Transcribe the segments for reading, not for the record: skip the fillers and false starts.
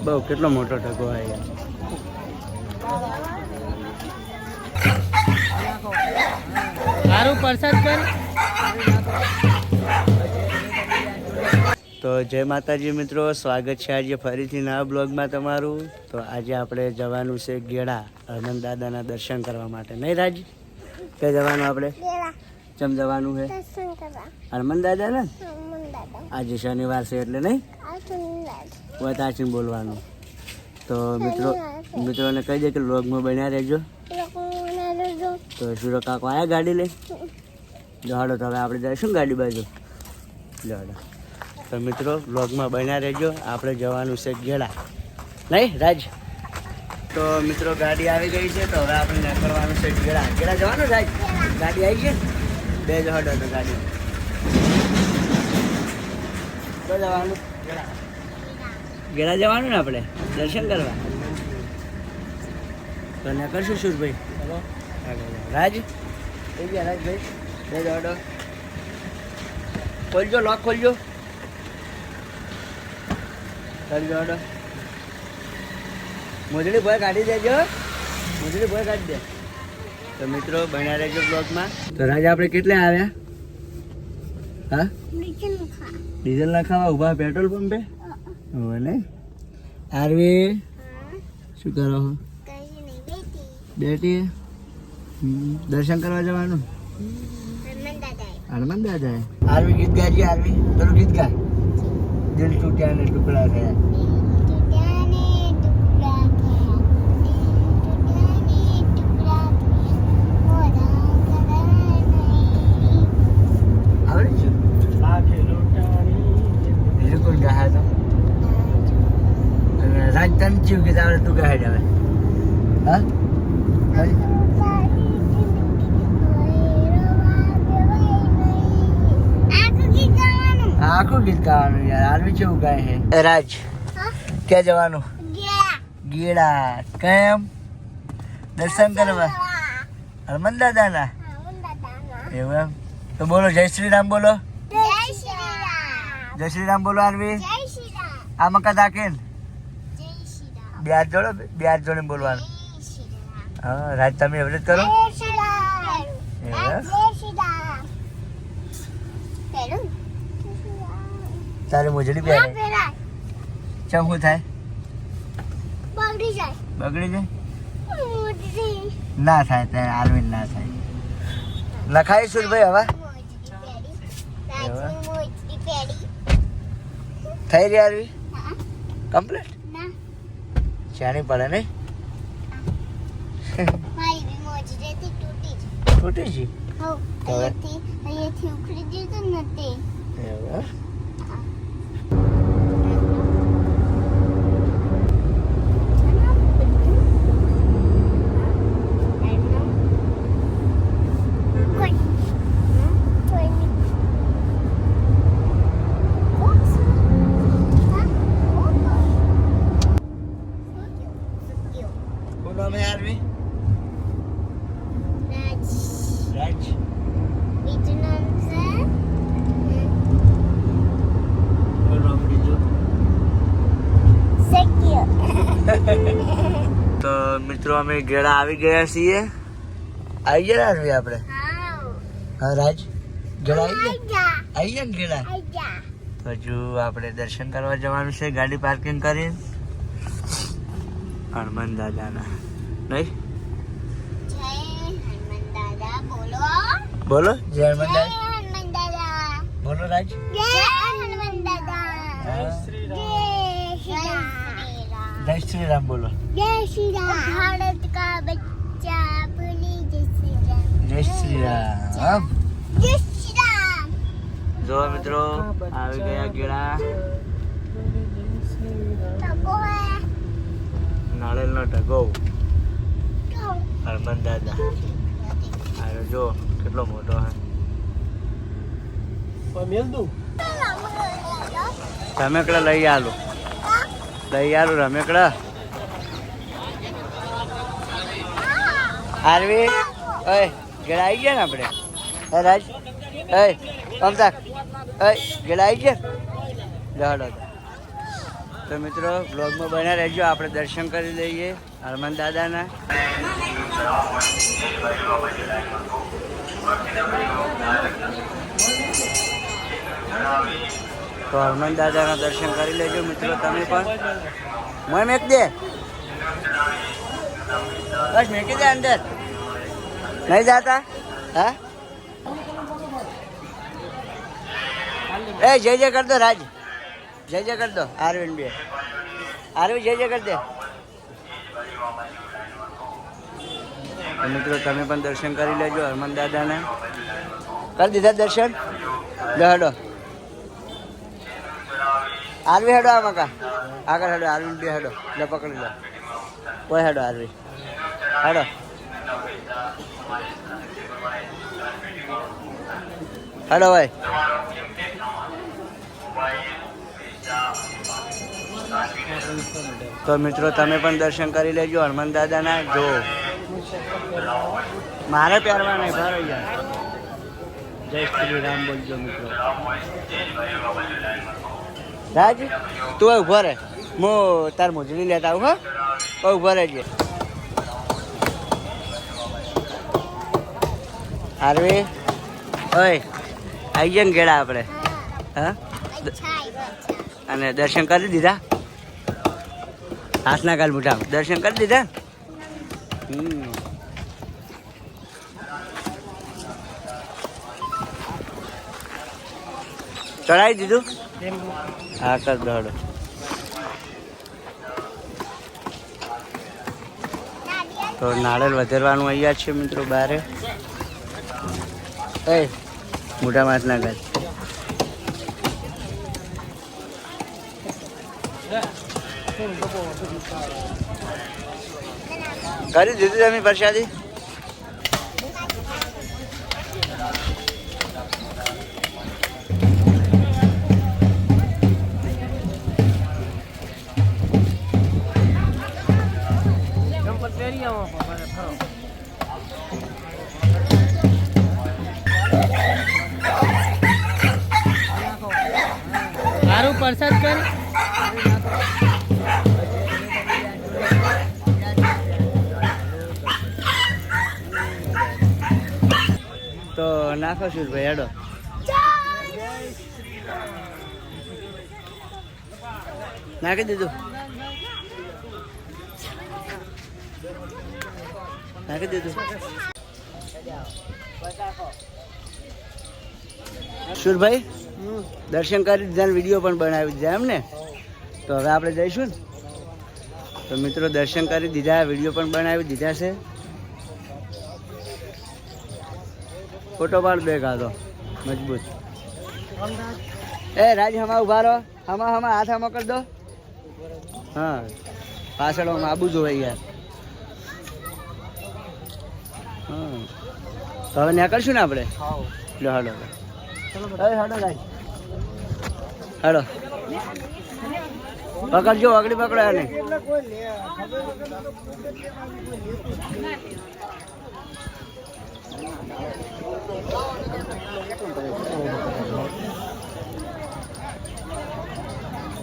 બહુ કેટલો મોટો ટકો આવ્યો. સારું પ્રસાદ કર. તો જય માતાજી મિત્રો, સ્વાગત છે આજે ફરીથી નવા બ્લોગમાં તમારું. તો આજે આપણે જવાનું છે ગેડા હનુમાન દાદાના દર્શન કરવા માટે. નહીં રાજ? ક્યાં જવાનું આપણે? ચમ જવાનું છે? હનુમાન દાદા ને આજે શનિવાર છે એટલે નહીં વતાચીને બોલવાનું. તો મિત્રોને કહી દે કે બ્લોગમાં બન્યા રહેજો. તો સુરો કાકો આયા ગાડી લઈ જવાડો. તો હવે આપણે જઈશું ગાડી બાજુ જવાડો. તો મિત્રો બ્લોગમાં બન્યા રહેજો. આપણે જવાનું છે ગેડા. નહીં રાજ? તો મિત્રો ગાડી આવી ગઈ છે. તો હવે આપણે નીકળવાનું છે ગેડા. ગેડા જવાનું રાજ? ગાડી આવી છે બે જવાડો. તો ગાડી તો જવાનું ગેડા જવાનું ને આપણે દર્શન કરવા. તો નીકળશું સુરભાઈ. રાજ થઈ ગયા રાજભાઈ? બે જવાડો. ખોલજો, લોક ખોલજો. મોજડી ભોય કાઢી દેજો. મોજડી ભોય કાઢી દે. તો મિત્રો બન્યા રહેજો બ્લોગમાં. તો રાજા આપણે કેટલા આવ્યા? હા, ડીઝલ નાખાવા ઉભા પેટ્રોલ પંપે હોય ને. આરવી શું કરો? બેટી દર્શન કરવા જવાનું હનુમાન દાદા. આરવી ગીત ગાજી. આરવી પેલું ગીત ગા. દિલ તૂટ્યા ને ટુકડા થયા. રાજ તન ચીવ કે તારે તું કહે જાવે. હા આખું ગીત ગાવાનું યાર. આરવી કેવું ગાય હે? રાજ ક્યાં જવાનું? ગેડા. કેમ? દર્શન કરવા હનુમાન દાદાના. એવું એમ? તો બોલો જય શ્રી રામ બોલો. જય શ્રી રામ બોલો. આરવી આ મકા દાકેન બે હાથ જોડો. બે હાથ જોડે બોલવાનું. હા રાજ તમે એવરેજ કરો. તારે મોજડી પહેરે ચમ શું થાય? બગડી જાય ના થાય. ત્યારે આરવી ના થાય. લખાઈ સુરભાઈ હવે થઈ રહી આરવી કમ્પ્લીટ. ચાણી પડે નહીં? તૂટી ગઈ. તો મિત્રો અમે ગેડા આવી ગયા છીએ. આવી ગયા ને આપણે? હા રાજ ગેડા આવી ગયા ને ગેડા. તો હજુ આપણે દર્શન કરવા જવાનું છે ગાડી પાર્કિંગ કરી હનુમાન દાદાના. નહીં બોલો જય હનુમાન દાદા. બોલો રાજ. જય શ્રી રામ બોલો. જય શ્રી રામ. ભારત કા બચ્ચા બોલે જય શ્રી રામ. જય શ્રી રામ. જય શ્રી રામ. જો મિત્રો આવી ગયા ગેડા. નાળિયેરનો ટકો હનુમાન દાદા. આ જો કેટલો મોટો હે. રમેકડા લઈ આલો. રમેકડા. આરવી ઓય ગેડા આવી ગયા ને આપણે? હે રાજ? ઓય કમતાક ઓય ગેડા આવી ગયા. જવાડો. તો મિત્રો બ્લોગમાં બન્યા રહેજો, આપણે દર્શન કરી લઈએ હનુમાન દાદાના. તો હનુમાન દાદાના દર્શન કરી લેજો મિત્રો તમે પણ. મોય મેક દે, બસ મેકી દે અંદર, નહીં જાતા. હા એ જય જય કર દો રાજ, જય જય કર દો. આરવિંદ બે આરવિંદ જય જય કર દે. તો મિત્રો તમે પણ દર્શન કરી લેજો હનુમાન દાદાના. કરી દીધા દર્શન? લો હેડો આરવી, હેડો આ મકા આગળ હેડો. આરવિંદ બે હેડો, લે પકડી લો. કોઈ હેડો આરવી, હેડો. હેડો ભાઈ. તો મિત્રો તમે પણ દર્શન કરી લેજો હનુમાન દાદાના. જો મારે પ્યારમાં નહીં ભારો યાર. જય શ્રી રામ બોલજો મિત્રો. રાજ તું ઉભો રહે, હું તાર મોજડી લેતા આવું. હા ઉભો રહેજે. આરવી ઓય આવી જાય ને ગેડા આપણે. હા અને દર્શન કરી દીધા? હાથના કાલ મોટા દર્શન કરી દીધા. ચડાવી દીધું? હા કર દોડો. તો નાળેલ વધારવાનું અહીંયા છે મિત્રો બારે. એ મોટા માથના કાલ કરી દીધું તમે પ્રસાદી? સારું પ્રસાદ કર. તો નાખો સુરભાઈ, હેડો. નાખી દીધું? નાખી દીધું. સુરભાઈ દર્શન કરી દીધા, વિડીયો પણ બનાવી દીધા એમ ને? તો હવે આપણે જઈશું ને. તો મિત્રો દર્શન કરી દીધા, વિડીયો પણ બનાવી દીધા છે. ફોટો પાડ બે કાઢો મજબૂત. એ રાજ હમા ઉભા રહો, હમા હાથ હમા કરી દો. હા પાછળ આબુ જોવે યાર. હા તો હવે નીકળશું ને આપણે. લો હાડો હાડો રાજ હાડો. પકડજો, આગળી પકડો એને.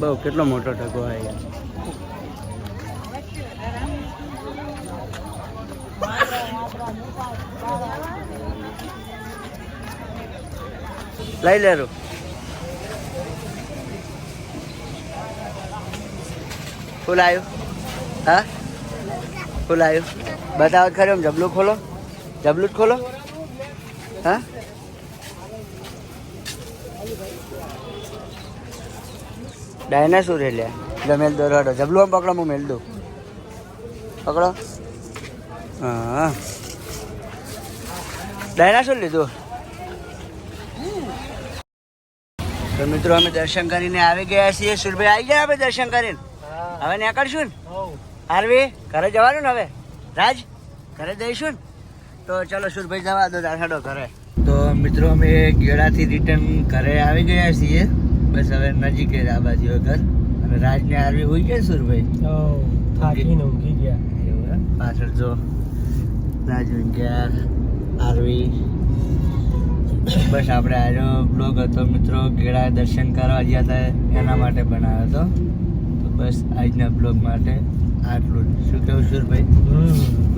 બહુ કેટલો મોટો ઢગો હોય. લઈ લેરું. ફૂલ આવ્યું? હા ફૂલ આવ્યું. બતાવો ખરું એમ. જબલું ખોલો, જબલું જ ખોલો. હા ડાયનાસોર લે. મેલ દો રડો. જબલું આમ પકડો, હું મેલ દઉં. પકડો. હા ડાયનાસોર લીધું. તો મિત્રો અમે દર્શન કરીને આવી ગયા છીએ. સુરભાઈ આવી ગયા આપણે દર્શન કરીને. હવે નીકળશું ને આરવી? ઘરે જવાનું ને હવે? રાજ ઘરે જઈશું ને? તો ચલો સુરભાઈ જવા દો દાસાડો ઘરે. તો મિત્રો અમે ગેડાથી રિટર્ન ઘરે આવી ગયા છીએ. બસ હવે નજીક જ આ બાજુ ઘર. અને રાજને આરવી હોઈ ગયા સુરભાઈ? થાકીને ઊંઘી ગયા. એવું પાછળ જો રાજ ગયા, આરવી. બસ આપણે આજનો બ્લોગ હતો મિત્રો, ગેડા દર્શન કરવા ગયા હતા એના માટે બનાવ્યો હતો. તો બસ આજના બ્લોગ માટે આટલું જ. શું કહેવું સુરભાઈ? હમ